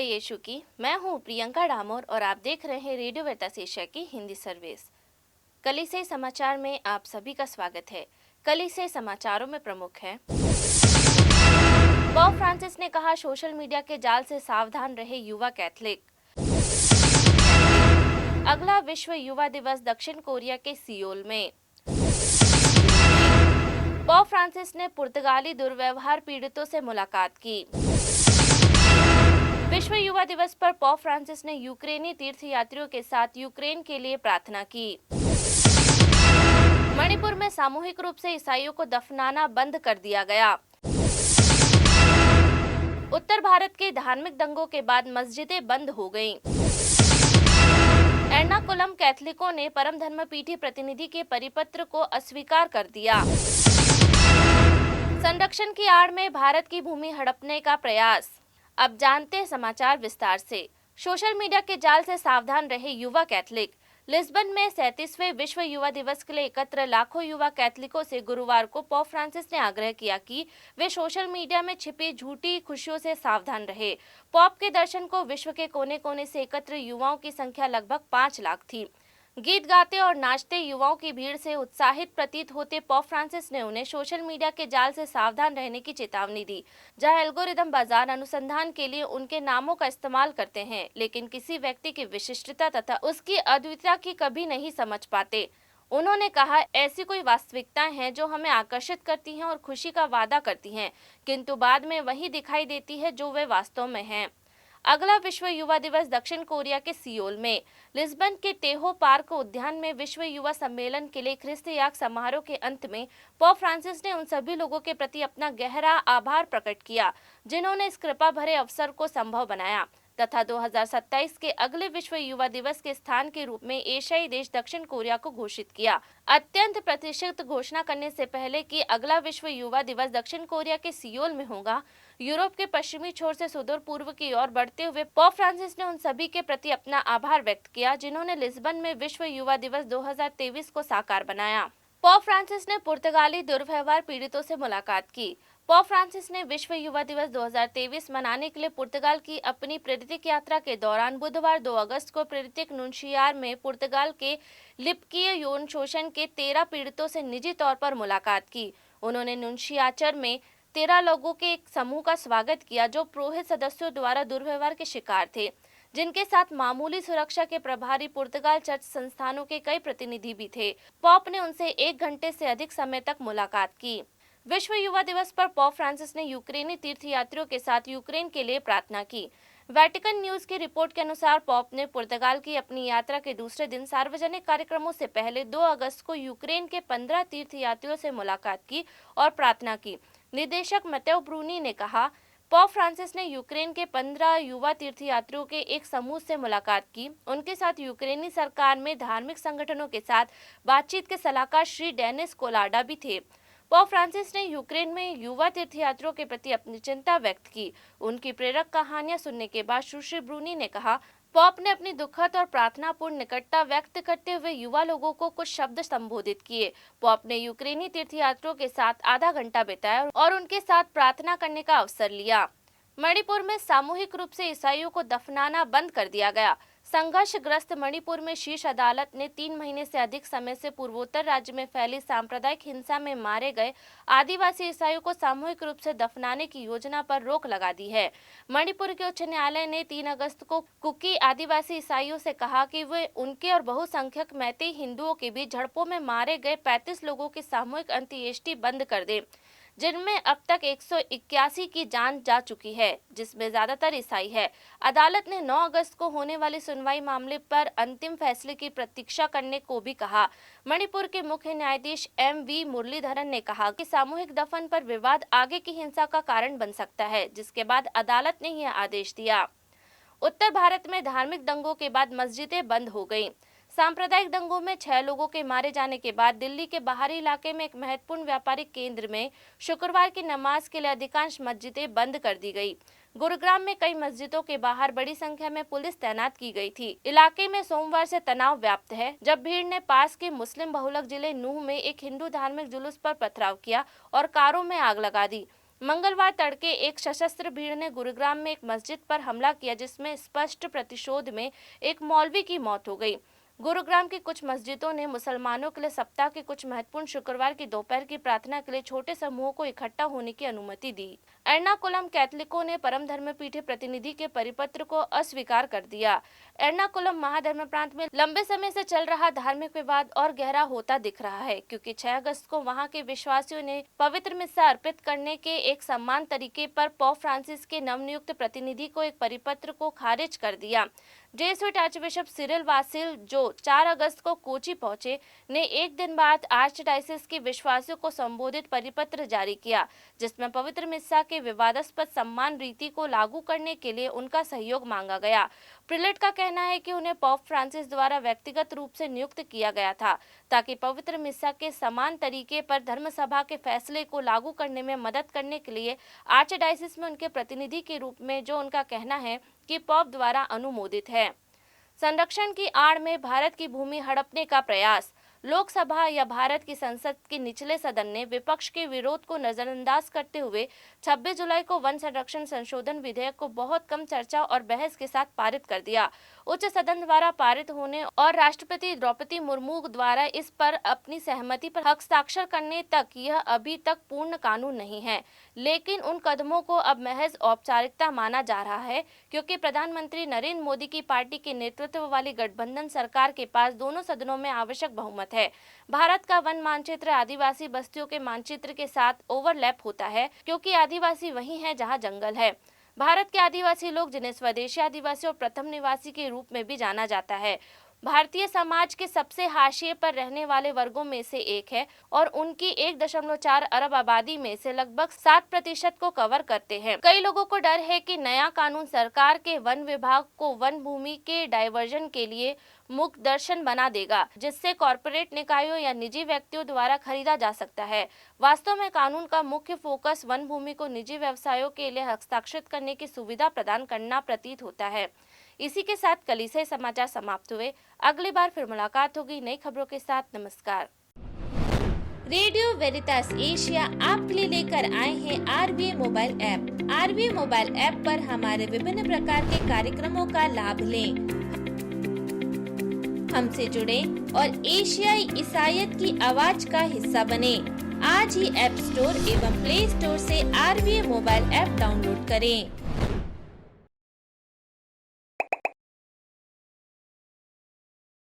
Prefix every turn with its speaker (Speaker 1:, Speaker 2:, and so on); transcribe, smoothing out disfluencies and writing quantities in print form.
Speaker 1: यीशु की। मैं हूं प्रियंका डामोर और आप देख रहे हैं रेडियो वेतास एशिया की हिंदी सर्विस। कलीसिया समाचार में आप सभी का स्वागत है। कलीसिया समाचारों में प्रमुख है। पोप फ्रांसिस ने कहा, सोशल मीडिया के जाल से सावधान रहे युवा कैथलिक। अगला विश्व युवा दिवस दक्षिण कोरिया के सियोल में। पोप फ्रांसिस ने पुर्तगाली दुर्व्यवहार पीड़ितों से मुलाकात की। विश्व युवा दिवस पर पोप फ्रांसिस ने यूक्रेनी तीर्थयात्रियों के साथ यूक्रेन के लिए प्रार्थना की। मणिपुर में सामूहिक रूप से ईसाइयों को दफनाना बंद कर दिया गया। उत्तर भारत के धार्मिक दंगों के बाद मस्जिदें बंद हो गईं। एर्नाकुलम कैथलिकों ने परम धर्मपीठी प्रतिनिधि के परिपत्र को अस्वीकार कर दिया। संरक्षण की आड़ में भारत की भूमि हड़पने का प्रयास। अब जानते हैं समाचार विस्तार से। सोशल मीडिया के जाल से सावधान रहे युवा कैथलिक। लिस्बन में 37वें विश्व युवा दिवस के लिए एकत्र लाखों युवा कैथलिकों से गुरुवार को पोप फ्रांसिस ने आग्रह किया कि वे सोशल मीडिया में छिपी झूठी खुशियों से सावधान रहे। पोप के दर्शन को विश्व के कोने कोने से एकत्र युवाओं की संख्या लगभग 5 लाख थी। गीत गाते और नाचते युवाओं की भीड़ से उत्साहित प्रतीत होते पोप फ्रांसिस ने उन्हें सोशल मीडिया के जाल से सावधान रहने की चेतावनी दी, जहां एल्गोरिदम बाजार अनुसंधान के लिए उनके नामों का इस्तेमाल करते हैं, लेकिन किसी व्यक्ति की विशिष्टता तथा उसकी अद्वितीयता की कभी नहीं समझ पाते। उन्होंने कहा, ऐसी कोई वास्तविकताएं हैं जो हमें आकर्षित करती हैं और खुशी का वादा करती हैं, किंतु बाद में वही दिखाई देती है जो वे वास्तव में हैं। अगला विश्व युवा दिवस दक्षिण कोरिया के सियोल में। लिस्बन के तेहो पार्क उद्यान में विश्व युवा सम्मेलन के लिए ख्रिस्त याग समारोह के अंत में पोप फ्रांसिस ने उन सभी लोगों के प्रति अपना गहरा आभार प्रकट किया जिन्होंने इस कृपा भरे अवसर को संभव बनाया तथा 2027 के अगले विश्व युवा दिवस के स्थान के रूप में एशियाई देश दक्षिण कोरिया को घोषित किया। अत्यंत प्रतिष्ठित घोषणा करने से पहले कि अगला विश्व युवा दिवस दक्षिण कोरिया के सियोल में होगा, यूरोप के पश्चिमी छोर से सुदूर पूर्व की ओर बढ़ते हुए पोप फ्रांसिस ने उन सभी के प्रति अपना आभार व्यक्त किया जिन्होंने लिस्बन में विश्व युवा दिवस 2023 को साकार बनाया। पोप फ्रांसिस ने पुर्तगाली दुर्व्यवहार पीड़ितों से मुलाकात की। पोप फ्रांसिस ने विश्व युवा दिवस 2023 मनाने के लिए पुर्तगाल की अपनी प्रेरितिक यात्रा के दौरान बुधवार 2 अगस्त को प्रेरितिक नुनशियार में पुर्तगाल के लिपकीय यौन शोषण के 13 पीड़ितों से निजी तौर पर मुलाकात की। उन्होंने नुनशियाचर में 13 लोगों के एक समूह का स्वागत किया जो पुरोहित सदस्यों द्वारा दुर्व्यवहार के शिकार थे, जिनके साथ मामूली सुरक्षा के प्रभारी पुर्तगाल चर्च संस्थानों के कई प्रतिनिधि भी थे। पोप ने उनसे 1 घंटे से अधिक समय तक मुलाकात की। विश्व युवा दिवस पर पोप फ्रांसिस ने यूक्रेनी तीर्थयात्रियों के साथ यूक्रेन के लिए प्रार्थना की। वेटिकन न्यूज की रिपोर्ट के अनुसार पोप ने पुर्तगाल की अपनी यात्रा के दूसरे दिन सार्वजनिक कार्यक्रमों से पहले 2 अगस्त को यूक्रेन के 15 तीर्थयात्रियों से मुलाकात की और प्रार्थना की। निदेशक मैतेओ ब्रूनी ने कहा, पोप फ्रांसिस ने यूक्रेन के 15 युवा तीर्थयात्रियों के एक समूह से मुलाकात की। उनके साथ यूक्रेनी सरकार में धार्मिक संगठनों के साथ बातचीत के सलाहकार श्री डेनिस कोलाडा भी थे। पोप फ्रांसिस ने यूक्रेन में युवा तीर्थयात्रियों के प्रति अपनी चिंता व्यक्त की। उनकी प्रेरक कहानियां सुनने के बाद सुश्री ब्रूनी ने कहा, पोप ने अपनी दुखद और प्रार्थनापूर्ण निकटता व्यक्त करते हुए युवा लोगों को कुछ शब्द संबोधित किए। पोप ने यूक्रेनी तीर्थयात्रियों के साथ आधा घंटा बिताया और उनके साथ प्रार्थना करने का अवसर लिया। मणिपुर में सामूहिक रूप से ईसाइयों को दफनाना बंद कर दिया गया। संघर्षग्रस्त मणिपुर में शीर्ष अदालत ने 3 महीने से अधिक समय से पूर्वोत्तर राज्य में फैली सांप्रदायिक हिंसा में मारे गए आदिवासी ईसाइयों को सामूहिक रूप से दफनाने की योजना पर रोक लगा दी है। मणिपुर के उच्च न्यायालय ने 3 अगस्त को कुकी आदिवासी ईसाइयों से कहा कि वे उनके और बहुसंख्यक मैतेई हिंदुओं के बीच झड़पों में मारे गए 35 लोगों की सामूहिक अंत्येष्टि बंद कर दें, जिनमें अब तक 181 की जान जा चुकी है, जिसमें ज्यादातर ईसाई है। अदालत ने 9 अगस्त को होने वाली सुनवाई मामले पर अंतिम फैसले की प्रतीक्षा करने को भी कहा। मणिपुर के मुख्य न्यायाधीश MV मुरलीधरन ने कहा कि सामूहिक दफन पर विवाद आगे की हिंसा का कारण बन सकता है, जिसके बाद अदालत ने यह आदेश दिया। उत्तर भारत में धार्मिक दंगों के बाद मस्जिदें बंद हो गईं। सांप्रदायिक दंगों में 6 लोगों के मारे जाने के बाद दिल्ली के बाहरी इलाके में एक महत्वपूर्ण व्यापारिक केंद्र में शुक्रवार की नमाज के लिए अधिकांश मस्जिदें बंद कर दी गई। गुरुग्राम में कई मस्जिदों के बाहर बड़ी संख्या में पुलिस तैनात की गई थी। इलाके में सोमवार से तनाव व्याप्त है, जब भीड़ ने पास के मुस्लिम बहुलक जिले नूह में एक हिंदू धार्मिक जुलूस पर पथराव किया और कारों में आग लगा दी। मंगलवार तड़के एक सशस्त्र भीड़ ने गुरुग्राम में एक मस्जिद पर हमला किया, जिसमें स्पष्ट प्रतिशोध में एक मौलवी की मौत हो गई। गुरुग्राम की कुछ मस्जिदों ने मुसलमानों के लिए सप्ताह के कुछ महत्वपूर्ण शुक्रवार की दोपहर की प्रार्थना के लिए छोटे समूहों को इकट्ठा होने की अनुमति दी। एर्नाकुलम कैथलिकों ने परम धर्मपीठ प्रतिनिधि के परिपत्र को अस्वीकार कर दिया। एर्नाकुलम महाधर्म प्रांत में लंबे समय से चल रहा धार्मिक विवाद और गहरा होता दिख रहा है, क्योंकि 6 अगस्त को वहां के विश्वासियों ने पवित्र मिस्सा अर्पित करने के एक समान तरीके पर पोप फ्रांसिस के नवनियुक्त प्रतिनिधि को एक परिपत्र को खारिज कर दिया। जेसुइट आर्चबिशप सिरिल वासिल, जो 4 अगस्त को कोची पहुंचे, ने एक दिन बाद आर्चडायसिस के विश्वासियों को संबोधित परिपत्र जारी किया, जिसमें पवित्र मिस्सा के विवादास्पद सम्मान रीति को लागू करने के लिए उनका सहयोग मांगा गया। प्रिलेट का कहना है कि उन्हें पोप फ्रांसिस द्वारा व्यक्तिगत रूप से नियुक्त किया गया था, ताकि पवित्र मिस्सा के समान तरीके पर धर्मसभा के फैसले को लागू करने में मदद करने के लिए आर्चडायसिस में उनके प्रतिनिधि के रूप में, जो उनका कहना है कि पोप द्वारा अनुमोदित है। संरक्षण की आड़ में भारत की भूमि हड़पने का प्रयास। लोकसभा या भारत की संसद के निचले सदन ने विपक्ष के विरोध को नजरअंदाज करते हुए 26 जुलाई को वन संरक्षण संशोधन विधेयक को बहुत कम चर्चा और बहस के साथ पारित कर दिया। उच्च सदन द्वारा पारित होने और राष्ट्रपति द्रौपदी मुर्मू द्वारा इस पर अपनी सहमति पर हस्ताक्षर करने तक यह अभी तक पूर्ण कानून नहीं है, लेकिन उन कदमों को अब महज औपचारिकता माना जा रहा है, क्योंकि प्रधानमंत्री नरेंद्र मोदी की पार्टी के नेतृत्व वाली गठबंधन सरकार के पास दोनों सदनों में आवश्यक बहुमत है। भारत का वन मानचित्र आदिवासी बस्तियों के मानचित्र के साथ ओवरलैप होता है, क्योंकि आदिवासी वही है जहां जंगल है। भारत के आदिवासी लोग, जिन्हें स्वदेशी आदिवासी और प्रथम निवासी के रूप में भी जाना जाता है, भारतीय समाज के सबसे हाशिए पर रहने वाले वर्गों में से एक है और उनकी 1.4 अरब आबादी में से लगभग 7% को कवर करते हैं। कई लोगों को डर है कि नया कानून सरकार के वन विभाग को वन भूमि के डायवर्जन के लिए मुख्य दर्शन बना देगा, जिससे कॉरपोरेट निकायों या निजी व्यक्तियों द्वारा खरीदा जा सकता है। वास्तव में कानून का मुख्य फोकस वन भूमि को निजी व्यवसायों के लिए हस्ताक्षरित करने की सुविधा प्रदान करना प्रतीत होता है। इसी के साथ कल से समाचार समाप्त हुए। अगली बार फिर मुलाकात होगी नई खबरों के साथ। नमस्कार।
Speaker 2: रेडियो वेरितास एशिया आपके लिए लेकर आए हैं RVA mobile app. RVA mobile app पर हमारे विभिन्न प्रकार के कार्यक्रमों का लाभ लें, हमसे जुड़े और एशियाई ईसाईयत की आवाज का हिस्सा बने। आज ही ऐप स्टोर एवं प्ले स्टोर से RVA मोबाइल ऐप डाउनलोड करें।